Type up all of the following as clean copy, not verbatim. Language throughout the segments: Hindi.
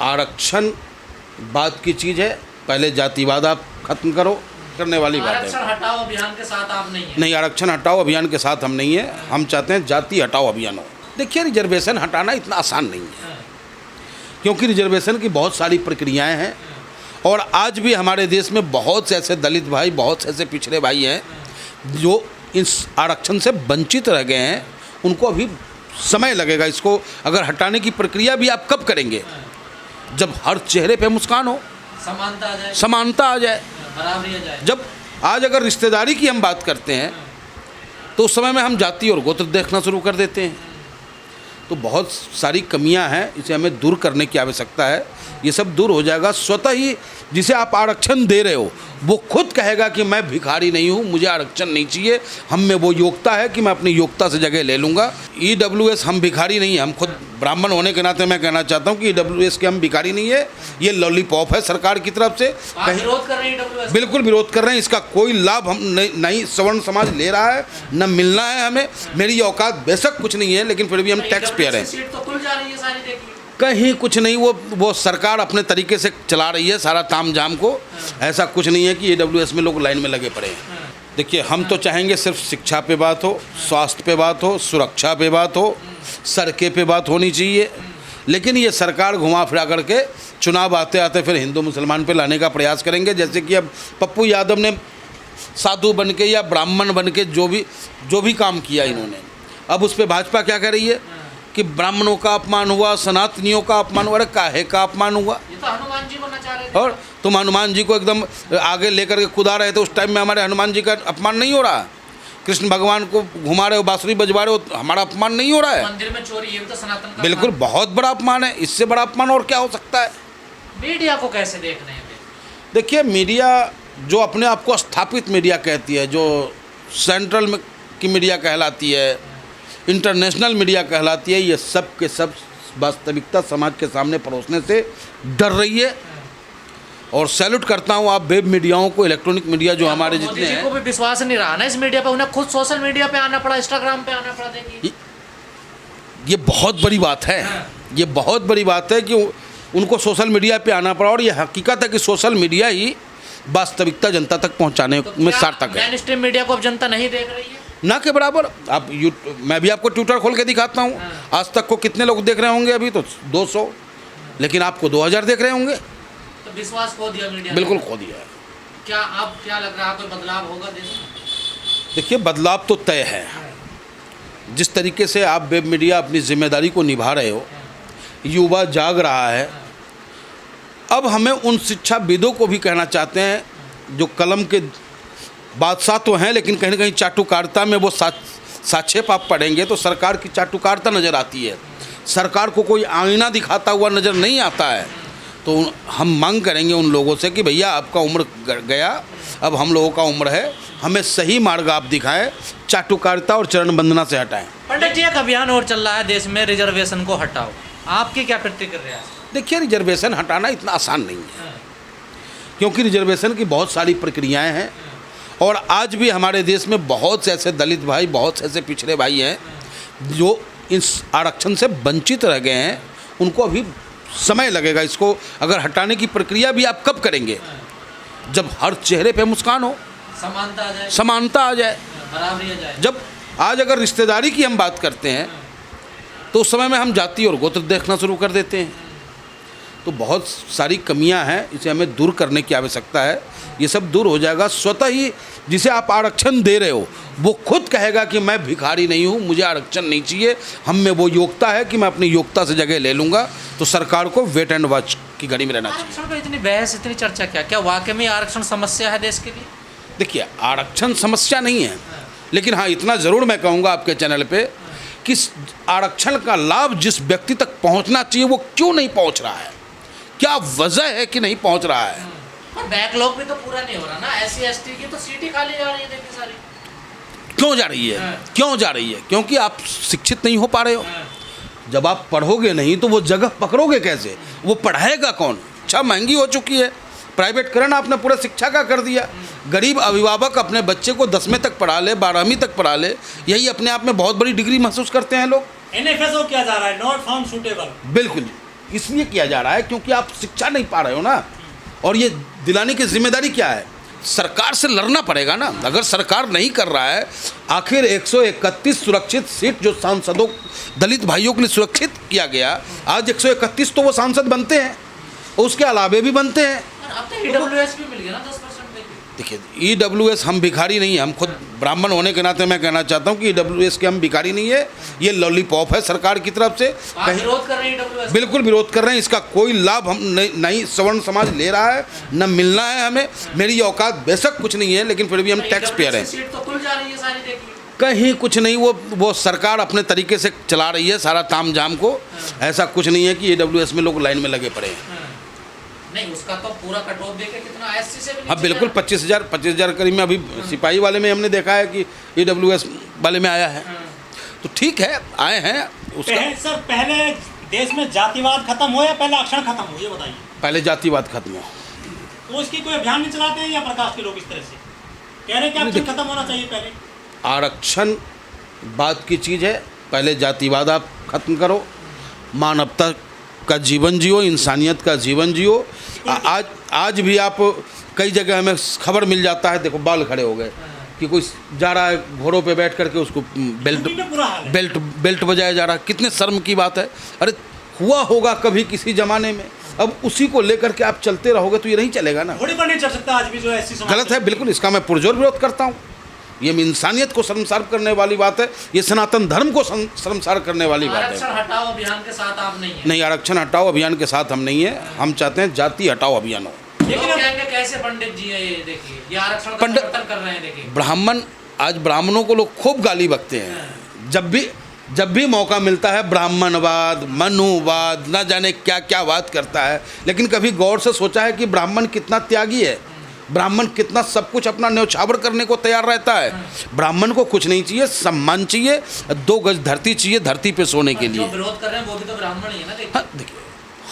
आरक्षण बात की चीज़ है, पहले जातिवाद आप खत्म करो, करने वाली बात है। आरक्षण हटाओ अभियान के साथ आप नहीं है? नहीं, आरक्षण हटाओ अभियान के साथ हम नहीं है, हम चाहते हैं जाति हटाओ अभियान हो। देखिए, रिजर्वेशन हटाना इतना आसान नहीं है, क्योंकि रिजर्वेशन की बहुत सारी प्रक्रियाएं हैं और आज भी हमारे देश में बहुत से ऐसे दलित भाई, बहुत से ऐसे पिछड़े भाई हैं जो इस आरक्षण से वंचित रह गए हैं। उनको अभी समय लगेगा। इसको अगर हटाने की प्रक्रिया भी आप कब करेंगे? जब हर चेहरे पे मुस्कान हो, समानता आ जाए, समानता आ जाए, बराबरी आ जाए। जब आज अगर रिश्तेदारी की हम बात करते हैं तो उस समय में हम जाति और गोत्र देखना शुरू कर देते हैं। तो बहुत सारी कमियां हैं, इसे हमें दूर करने की आवश्यकता है। ये सब दूर हो जाएगा स्वतः ही। जिसे आप आरक्षण दे रहे हो वो खुद कहेगा कि मैं भिखारी नहीं हूँ, मुझे आरक्षण नहीं चाहिए, हम में वो योग्यता है कि मैं अपनी योग्यता से जगह ले लूँगा। EWS हम भिखारी नहीं है, हम खुद ब्राह्मण होने के नाते मैं कहना चाहता हूँ कि EWS के हम भिखारी नहीं है। ये लॉलीपॉप है सरकार की तरफ से। विरोध कर रहे हैं EWS? बिल्कुल विरोध कर रहे हैं। इसका कोई लाभ हम नहीं सवर्ण समाज ले रहा है, न मिलना है हमें। मेरी औकात बेशक कुछ नहीं है, लेकिन फिर भी हम टैक्स पेयर हैं। सीट तो खुल जा रही है सारी, देखिए। कहीं कुछ नहीं, वो सरकार अपने तरीके से चला रही है सारा ताम झाम को। ऐसा कुछ नहीं है कि EWS में लोग लाइन में लगे पड़े हैं। देखिए, हम तो चाहेंगे सिर्फ शिक्षा पे बात हो, स्वास्थ्य पे बात हो, सुरक्षा पे बात हो, सड़कें पे बात होनी चाहिए। लेकिन ये सरकार घुमा फिरा करके चुनाव आते आते फिर हिंदू मुसलमान पे लाने का प्रयास करेंगे। जैसे कि अब पप्पू यादव ने साधु बन के या ब्राह्मण बन के जो भी काम किया इन्होंने, अब उस पर भाजपा क्या कर रही है कि ब्राह्मणों का अपमान हुआ, सनातनियों का अपमान हुआ। अरे काहे का अपमान हुआ? ये तो हनुमान जी बनना चाह रहे थे। और तुम हनुमान जी को एकदम आगे लेकर के खुदा रहे थे, उस टाइम में हमारे हनुमान जी का अपमान नहीं हो रहा? कृष्ण भगवान को घुमा रहे हो, बांसुरी बजवा रहे हो, हमारा अपमान नहीं हो रहा है? मंदिर में चोरी, ये भी तो सनातन का बिल्कुल, बहुत बड़ा अपमान है। इससे बड़ा अपमान और क्या हो सकता है? मीडिया को कैसे देख रहे हैं? देखिए, मीडिया जो अपने आप को स्थापित मीडिया कहती है, जो सेंट्रल में की मीडिया कहलाती है, इंटरनेशनल मीडिया कहलाती है, ये सब के सब वास्तविकता समाज के सामने परोसने से डर रही है। और सैल्यूट करता हूँ आप वेब मीडियाओं को, इलेक्ट्रॉनिक मीडिया जो हमारे जितने मोदी जी हैं। को भी विश्वास नहीं रहा ना इस मीडिया पे, उन्हें खुद सोशल मीडिया पे आना पड़ा, इंस्टाग्राम पे आना पड़ा। देखिए, ये बहुत बड़ी बात है। ये बहुत बड़ी बात है कि उनको सोशल मीडिया पे आना पड़ा। और ये हकीकत है कि सोशल मीडिया ही वास्तविकता जनता तक पहुंचाने में सार्थक है। मेन स्ट्रीम मीडिया को अब जनता नहीं देख रही है ना के बराबर। आप मैं भी आपको ट्विटर खोल के दिखाता हूँ। आज तक को कितने लोग देख रहे होंगे? अभी तो 200, लेकिन आपको 2000 देख रहे होंगे। तो विश्वास खो दिया मीडिया, बिल्कुल खो दिया है। क्या अब क्या लग रहा है, कोई बदलाव होगा देश में? देखिए, बदलाव तो तय है। जिस तरीके से आप वेब मीडिया अपनी जिम्मेदारी को निभा रहे हो, युवा जाग रहा है। अब हमें उन शिक्षाविदों को भी कहना चाहते हैं जो कलम के बादशाह तो हैं, लेकिन कहीं ना कहीं चाटुकारिता में वो साक्षेप आप पढ़ेंगे तो सरकार की चाटुकारिता नज़र आती है। सरकार को कोई आईना दिखाता हुआ नज़र नहीं आता है। तो हम मांग करेंगे उन लोगों से कि भैया, आपका उम्र गया, अब हम लोगों का उम्र है, हमें सही मार्ग आप दिखाएं, चाटुकारिता और चरण वंदना से हटाएं। पंडित जी, एक अभियान और चल रहा है देश में, रिजर्वेशन को हटाओ, आपकी क्या प्रतिक्रिया है? देखिए, रिजर्वेशन हटाना इतना आसान नहीं है, क्योंकि रिजर्वेशन की बहुत सारी प्रक्रियाएं हैं और आज भी हमारे देश में बहुत से ऐसे दलित भाई, बहुत से ऐसे पिछड़े भाई हैं जो इस आरक्षण से वंचित रह गए हैं। उनको अभी समय लगेगा। इसको अगर हटाने की प्रक्रिया भी आप कब करेंगे? जब हर चेहरे पे मुस्कान हो, समानता आ जाए, समानता आ जाए, बराबरी आ जाए। जब आज अगर रिश्तेदारी की हम बात करते हैं तो उस समय में हम जाति और गोत्र देखना शुरू कर देते हैं। तो बहुत सारी कमियां हैं, इसे हमें दूर करने की आवश्यकता है। ये सब दूर हो जाएगा स्वतः ही। जिसे आप आरक्षण दे रहे हो वो खुद कहेगा कि मैं भिखारी नहीं हूँ, मुझे आरक्षण नहीं चाहिए, हम में वो योग्यता है कि मैं अपनी योग्यता से जगह ले लूँगा। तो सरकार को वेट एंड वॉच की घड़ी में रहना चाहिए। आरक्षण पर इतनी बहस, इतनी चर्चा, क्या वाकई में आरक्षण समस्या है देश के लिए? देखिए, आरक्षण समस्या नहीं है, लेकिन हाँ, इतना ज़रूर मैं कहूँगा आपके चैनल पे कि आरक्षण का लाभ जिस व्यक्ति तक पहुँचना चाहिए वो क्यों नहीं पहुँच रहा है? क्या वजह है कि नहीं पहुँच रहा है? और बैकलॉग भी तो पूरा नहीं हो रहा ना। SC/ST की तो सीट ही खाली जा रही है, देखिए सारी। क्यों जा रही है? क्यों जा रही है? क्योंकि आप शिक्षित नहीं हो पा रहे हो। जब आप पढ़ोगे नहीं तो वो जगह पकड़ोगे कैसे? वो पढ़ाएगा कौन? अच्छा, महंगी हो चुकी है, प्राइवेटकरण आपने पूरा शिक्षा का कर दिया। गरीब अभिभावक अपने बच्चे को 10वीं तक पढ़ा ले, 12वीं तक पढ़ा ले, यही अपने आप में बहुत बड़ी डिग्री महसूस करते हैं लोग। NFSO किया जा रहा है, नॉट फाउंड सूटेबल। बिल्कुल, इसलिए किया जा रहा है क्योंकि आप शिक्षा नहीं पा रहे हो ना, और ये दिलाने की जिम्मेदारी क्या है? सरकार से लड़ना पड़ेगा ना। अगर सरकार नहीं कर रहा है, आखिर 131 सुरक्षित सीट जो सांसदों दलित भाइयों के लिए सुरक्षित किया गया, आज 131 तो वो सांसद बनते हैं, उसके अलावे भी बनते हैं। अब तो ईडब्ल्यूएस भी मिल गया ना 10% देखिए। देखिए ईडब्ल्यूएस, हम भिखारी नहीं है, हम खुद ब्राह्मण होने के नाते मैं कहना चाहता हूँ कि ईडब्ल्यूएस के हम भिखारी नहीं है, ये लॉलीपॉप है सरकार की तरफ से। आप विरोध कर रहे हैं ईडब्ल्यूएस? बिल्कुल विरोध कर रहे हैं, इसका कोई लाभ हम नहीं सवर्ण समाज ले रहा है, न मिलना है हमें। मेरी औकात बेशक कुछ नहीं है, लेकिन फिर भी हम टैक्स पेयर हैं। सीट तो खुल जा रही है सारी, देखिए। कहीं कुछ नहीं, वो सरकार अपने तरीके से चला रही है सारा ताम झाम को। ऐसा कुछ नहीं है कि ईडब्ल्यूएस में लोग लाइन में लगे पड़े हैं। नहीं, उसका तो पूरा कट ऑफ देके कितना एससी से भी हाँ बिल्कुल, 25,000 करीब में। अभी सिपाही वाले में हमने देखा है कि ईडब्ल्यूएस वाले में आया है, तो ठीक है, आए हैं उसका। सर पहले देश में जातिवाद खत्म हो या पहले आरक्षण खत्म हो, ये बताइए। पहले जातिवाद खत्म हो। तो इसकी कोई अभियान नहीं चलाते हैं या प्रकाश के लोग इस तरह से कह रहे हैं कि आरक्षण खत्म होना चाहिए? पहले आरक्षण बात की चीज़ है, पहले जातिवाद आप खत्म करो, मानवता का जीवन जियो, इंसानियत का जीवन जियो। आज भी आप कई जगह हमें खबर मिल जाता है, देखो बाल खड़े हो गए कि कोई जा रहा है घोड़ों पे बैठ करके, उसको बेल्ट बजाया जा रहा है। कितने शर्म की बात है। अरे हुआ होगा कभी किसी ज़माने में, अब उसी को लेकर के आप चलते रहोगे तो ये नहीं चलेगा ना। घोड़े पर नहीं चढ़ सकता आज भी जो ऐसी गलत है, बिल्कुल इसका मैं पुरजोर विरोध करता हूँ। ये इंसानियत को शर्मसार करने वाली बात है, ये सनातन धर्म को शर्मसार करने वाली बात है। आरक्षण हटाओ अभियान के साथ आप नहीं है? नहीं, आरक्षण हटाओ अभियान के साथ हम नहीं है, हम चाहते हैं जाति हटाओ अभियान हो। लोग कहेंगे कैसे पंडित जी है, ये देखिए, ये आरक्षण का समर्थन कर रहे हैं। देखिए ब्राह्मण, आज ब्राह्मणों को लोग खूब गाली बकते हैं। जब भी मौका मिलता है ब्राह्मणवाद, मनुवाद, ना जाने क्या क्या बात करता है, लेकिन कभी गौर से सोचा है कि ब्राह्मण कितना त्यागी है, ब्राह्मण कितना सब कुछ अपना न्यौछावर करने को तैयार रहता है। ब्राह्मण को कुछ नहीं चाहिए, सम्मान चाहिए, 2 गज धरती चाहिए धरती पे सोने के लिए। जो विरोध कर रहे हैं वो भी तो ब्राह्मण ही है ना। हाँ देखिए,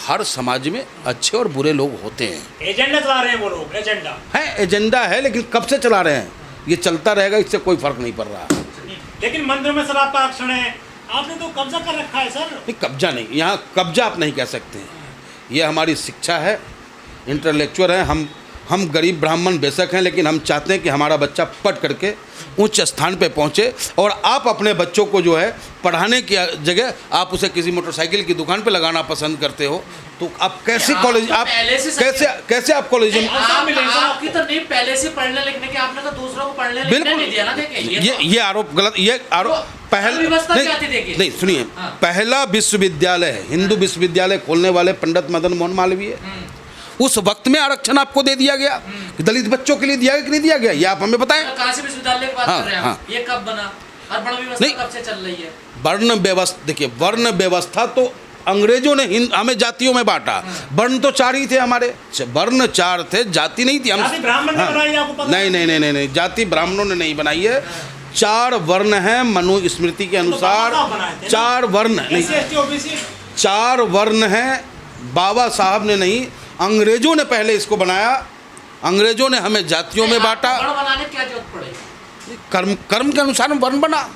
हर समाज में अच्छे और बुरे लोग होते हैं। एजेंडा चला रहे हैं वो लोग, एजेंडा है, लेकिन कब से चला रहे हैं? ये चलता रहेगा, इससे कोई फर्क नहीं पड़ रहा। लेकिन मंदिर में शराब का आरक्षण है, आपने तो कब्जा कर रखा है सर। नहीं, कब्जा नहीं, यहाँ कब्जा आप नहीं कह सकते हैं। ये हमारी शिक्षा है, इंटेलेक्चुअल है। हम गरीब ब्राह्मण बेशक हैं, लेकिन हम चाहते हैं कि हमारा बच्चा पढ़ करके उच्च स्थान पे पहुँचे। और आप अपने बच्चों को जो है पढ़ाने की जगह आप उसे किसी मोटरसाइकिल की दुकान पे लगाना पसंद करते हो, तो आप कैसे कॉलेज, आप कैसे आप कॉलेज में आपकी तो नहीं पहले से पढ़ने लिखने की, आपने तो दूसरों को पढ़ने लिखने नहीं दिया ना। देखिए ये आरोप गलत, ये आरोप नहीं सुनिए, पहला विश्वविद्यालय, हिंदू विश्वविद्यालय खोलने वाले पंडित मदन मोहन मालवीय, उस वक्त में आरक्षण आपको दे दिया गया, दलित बच्चों के लिए दिया गया कि नहीं दिया गया, ये आप हमें बताएं। कहाँ से विश्वविद्यालय की बात कर रहे हैं आप? ये कब बना और वर्ण व्यवस्था कब से चल रही है? वर्ण व्यवस्था, देखिए वर्ण व्यवस्था तो अंग्रेजों ने हमें जातियों में बांटा। वर्ण तो 4 ही थे हमारे, वर्ण 4 थे, जाति नहीं थी। हम नहीं, जाति ब्राह्मणों ने नहीं बनाई है। 4 वर्ण हैं मनुस्मृति के अनुसार। 4 वर्ण नहीं, 4 वर्ण हैं, बाबा साहब ने नहीं, अंग्रेजों ने पहले इसको बनाया। अंग्रेजों ने हमें जातियों में बांटा। बनाने क्या जरूरत पड़ेगी? कर्म के अनुसार वर्ण बना।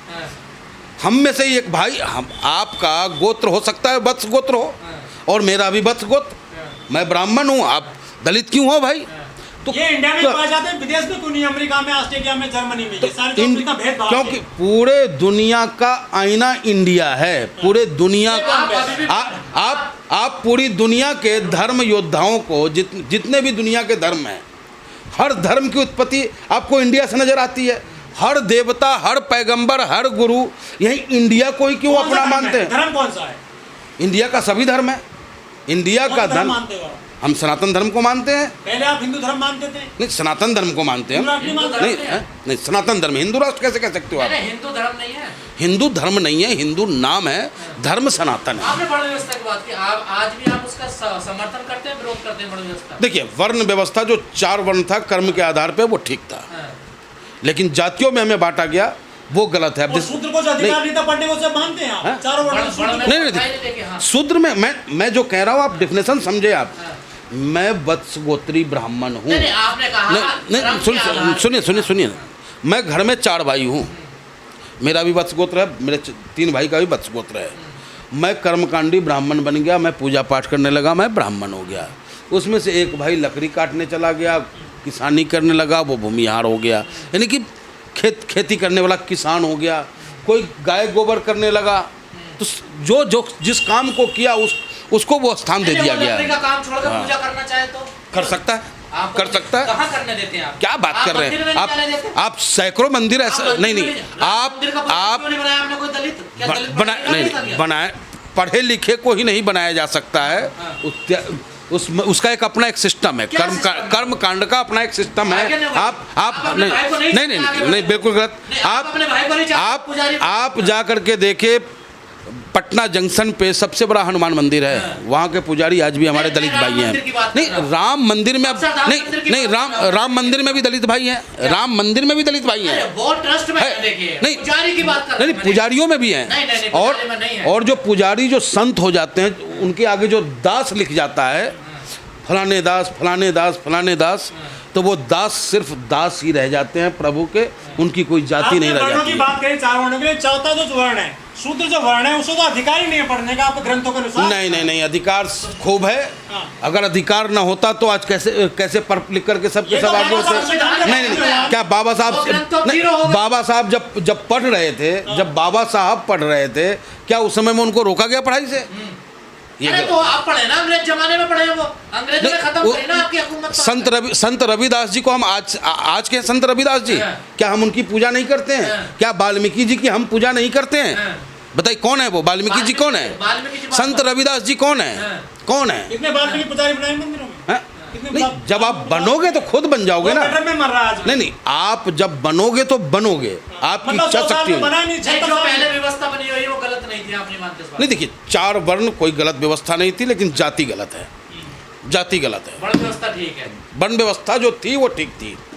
हम में से एक भाई, हम आपका गोत्र हो सकता है वत्स गोत्र हो, और मेरा भी वत्स गोत्र। मैं ब्राह्मण हूँ, आप दलित क्यों हो भाई? तो ये इंडिया में पाए जाते हैं, विदेश में क्यों नहीं? अमेरिका में, ऑस्ट्रेलिया में, जर्मनी में, ये सारे तो इतना भेदभाव, क्योंकि पूरे दुनिया का आईना इंडिया है। पूरे दुनिया का आप पूरी दुनिया के धर्म योद्धाओं को, जितने भी दुनिया के धर्म हैं, हर धर्म की उत्पत्ति आपको इंडिया से नजर आती है। हर देवता, हर पैगंबर, हर गुरु यही इंडिया को ही क्यों अपना मानते हैं? धर्म कौन सा है? इंडिया का सभी धर्म है। इंडिया का धर्म हम सनातन धर्म को मानते हैं। पहले आप हिंदू धर्म मानते थे? नहीं, सनातन धर्म को मानते हैं। नहीं, सनातन धर्म। हिंदू राष्ट्र कैसे कह सकते हो आप? हिंदू धर्म नहीं है। हिंदू धर्म नहीं है, हिंदू नाम है, धर्म सनातन है। आपने वर्ण व्यवस्था की बात की, आज भी आप उसका समर्थन करते हैं, विरोध करते हैं वर्ण व्यवस्था? देखिए, वर्ण व्यवस्था जो 4 वर्ण था कर्म के आधार पे, वो ठीक था, लेकिन जातियों में हमें बांटा गया, वो गलत है। शूद्र को जो अधिकार नहीं था पढ़ने को, सब मानते हैं आप? 4 वर्ण नहीं, शूद्र में मैं जो कह रहा हूँ, आप डिफिनेशन समझे। आप, मैं वत्स गोत्री ब्राह्मण हूँ। आपने कहा, सुनिए, मैं घर में 4 भाई हूँ, मेरा भी वत्स गोत्र है, मेरे 3 भाई का भी वत्स गोत्र है। मैं कर्मकांडी ब्राह्मण बन गया, मैं पूजा पाठ करने लगा, मैं ब्राह्मण हो गया। उसमें से एक भाई लकड़ी काटने चला गया, किसानी करने लगा, वो भूमिहार हो गया, यानी कि खेती करने वाला किसान हो गया। कोई गाय गोबर करने लगा, तो जो जो जिस काम को किया उसको वो स्थान दे दिया गया। लकड़ी का काम छोड़कर पूजा करना चाहे तो कर सकता है, कर सकता है। कहाँ करने देते हैं आप? क्या बात कर रहे हैं आप सैकड़ों मंदिर ऐसा नहीं आप बनाए, पढ़े लिखे को ही नहीं बनाया जा सकता है। उसका एक अपना एक सिस्टम है, कर्म कांड का अपना एक सिस्टम है। आप नहीं बिल्कुल गलत। आप जा करके देखे, पटना जंक्शन पे सबसे बड़ा हनुमान मंदिर है, वहाँ के पुजारी आज भी हमारे दलित भाई हैं। नहीं, राम मंदिर में अब नहीं राम मंदिर में भी दलित भाई हैं, राम मंदिर में भी दलित भाई हैं। नहीं नहीं, पुजारियों में भी हैं। और जो पुजारी जो संत हो जाते हैं, उनके आगे जो दास लिख जाता है, फलाने दास फलाने दास फलाने दास, तो वो दास सिर्फ दास ही रह जाते हैं प्रभु के, उनकी कोई जाति नहीं रह जाती। बात करें 4 वर्णों के लिए, चौथा जो वर्ण है, शूद्र जो वर्ण है, उसको तो अधिकार ही नहीं है पढ़ने का आपके ग्रंथों के अनुसार। नहीं, अधिकार खूब है। अगर अधिकार ना होता तो आज कैसे पर लिख करके सबके सब आगे होते। नहीं, क्या बाबा साहब जब पढ़ रहे थे, जब बाबा साहब पढ़ रहे थे, क्या उस समय में उनको रोका गया पढ़ाई से? ये तो आप पढ़े ना, अंग्रेज जमाने में पढ़े, वो अंग्रेज ने खत्म करी ना आपकी हुकूमत। संत रविदास जी को हम आज के संत रविदास जी, क्या हम उनकी पूजा नहीं करते हैं? क्या वाल्मीकि जी की हम पूजा नहीं करते हैं? बताइए कौन है वो? वाल्मीकि जी कौन है? संत रविदास जी कौन है? कौन है? कितने वाल्मीकि पुजारी बनाए मंदिरों में? नहीं, जब आप बनोगे तो खुद बन जाओगे ना। नहीं, आप जब बनोगे तो बनोगे, आपकी इच्छा शक्ति होगी। जो पहले व्यवस्था बनी हुई वो गलत नहीं थी, आप नहीं मानते इस बात? नहीं, देखिए 4 वर्ण कोई गलत व्यवस्था नहीं थी, लेकिन जाति गलत है, जाति गलत है। वर्ण व्यवस्था ठीक है, वर्ण व्यवस्था जो थी वो ठीक थी।